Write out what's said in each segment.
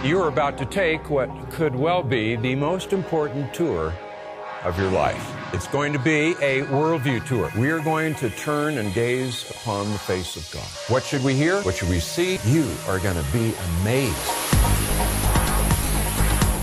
You're about to take what could well be the most important tour of your life. It's going to be a worldview tour. We are going to turn and gaze upon the face of God. What should we hear? What should we see? You are going to be amazed.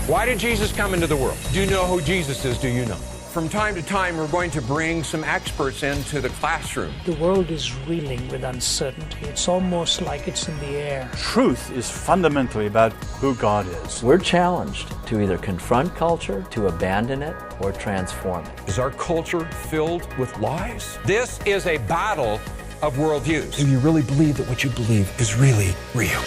Why did Jesus come into the world? Do you know who Jesus is? Do you know? From time to time, we're going to bring some experts into the classroom. The world is reeling with uncertainty. It's almost like it's in the air. Truth is fundamentally about who God is. We're challenged to either confront culture, to abandon it, or transform it. Is our culture filled with lies? This is a battle of worldviews. Do you really believe that what you believe is really real?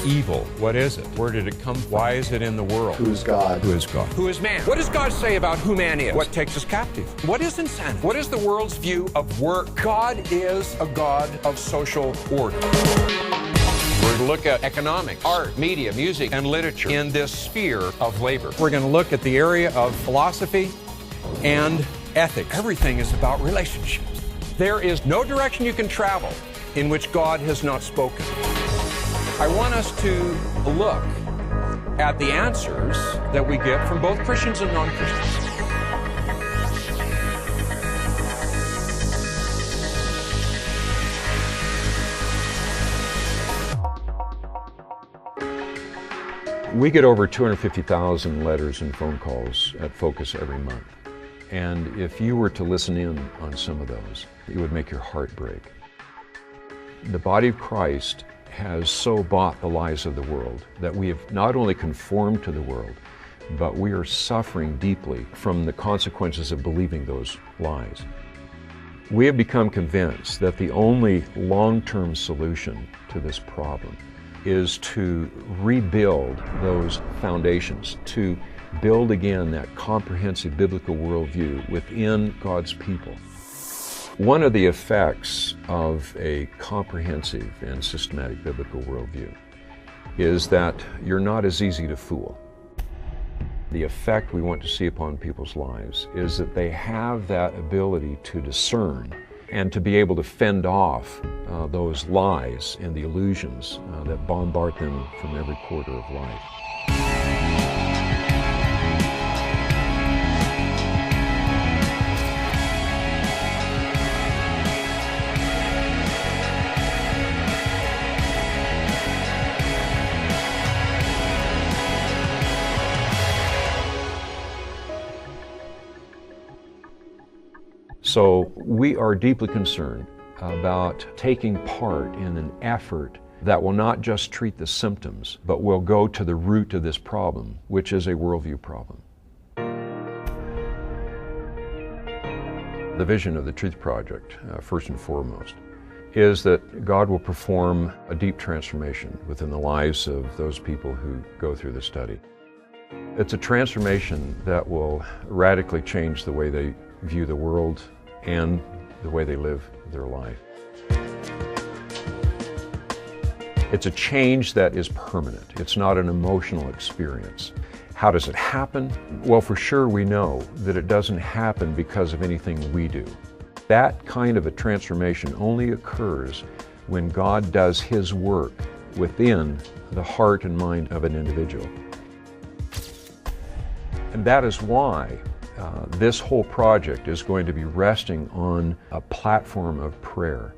Evil, what is it? Where did it come from? Why is it in the world? Who is God? Who is God? Who is man? What does God say about who man is? What takes us captive? What is insanity? What is the world's view of work? God is a God of social order. We're going to look at economics, art, media, music, and literature in this sphere of labor. We're going to look at the area of philosophy and ethics. Everything is about relationships. There is no direction you can travel in which God has not spoken. I want us to look at the answers that we get from both Christians and non-Christians. We get over 250,000 letters and phone calls at Focus every month. And if you were to listen in on some of those, it would make your heart break. The body of Christ has so bought the lies of the world that we have not only conformed to the world, but we are suffering deeply from the consequences of believing those lies. We have become convinced that the only long-term solution to this problem is to rebuild those foundations, to build again that comprehensive biblical worldview within God's people. One of the effects of a comprehensive and systematic biblical worldview is that you're not as easy to fool. The effect we want to see upon people's lives is that they have that ability to discern and to be able to fend off those lies and the illusions that bombard them from every quarter of life. So we are deeply concerned about taking part in an effort that will not just treat the symptoms, but will go to the root of this problem, which is a worldview problem. The vision of the Truth Project, first and foremost, is that God will perform a deep transformation within the lives of those people who go through the study. It's a transformation that will radically change the way they view the world and the way they live their life. It's a change that is permanent. It's not an emotional experience. How does it happen? Well, for sure we know that it doesn't happen because of anything we do. That kind of a transformation only occurs when God does His work within the heart and mind of an individual. And that is why this whole project is going to be resting on a platform of prayer,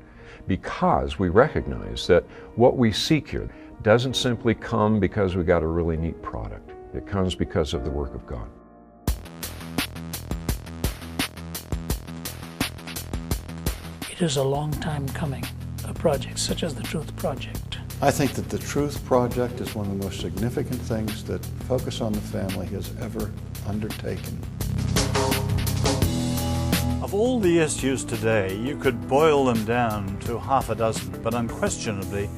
because we recognize that what we seek here doesn't simply come because we got a really neat product. It comes because of the work of God. It is a long time coming, a project such as the Truth Project. I think that the Truth Project is one of the most significant things that Focus on the Family has ever undertaken. Of all the issues today, you could boil them down to half a dozen, but unquestionably,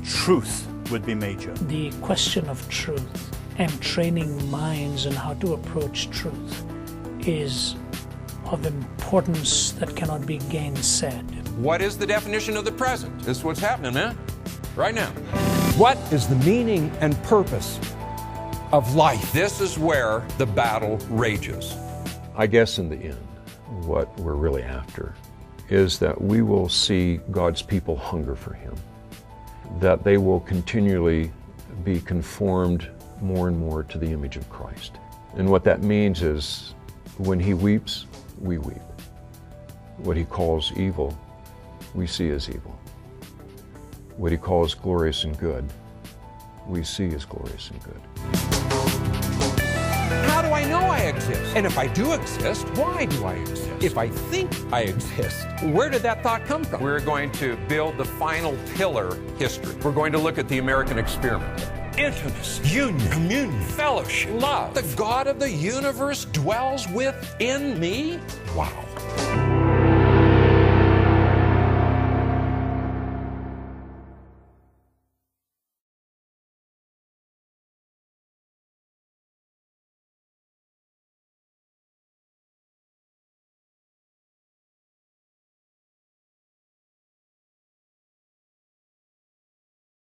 truth would be major. The question of truth and training minds in how to approach truth is of importance that cannot be gainsaid. What is the definition of the present? This is what's happening, man, right now. What is the meaning and purpose of life? This is where the battle rages. I guess in the end, what we're really after is that we will see God's people hunger for Him. that they will continually be conformed more and more to the image of Christ. And what that means is when he weeps, we weep. What he calls evil, we see as evil. What he calls glorious and good, we see as glorious and good. How do I know I exist? And if I do exist, why do I exist? If I think I exist, where did that thought come from? We're going to build the final pillar history. We're going to look at the American experiment. Intimacy, union, communion, fellowship, love. The God of the universe dwells within me? Wow.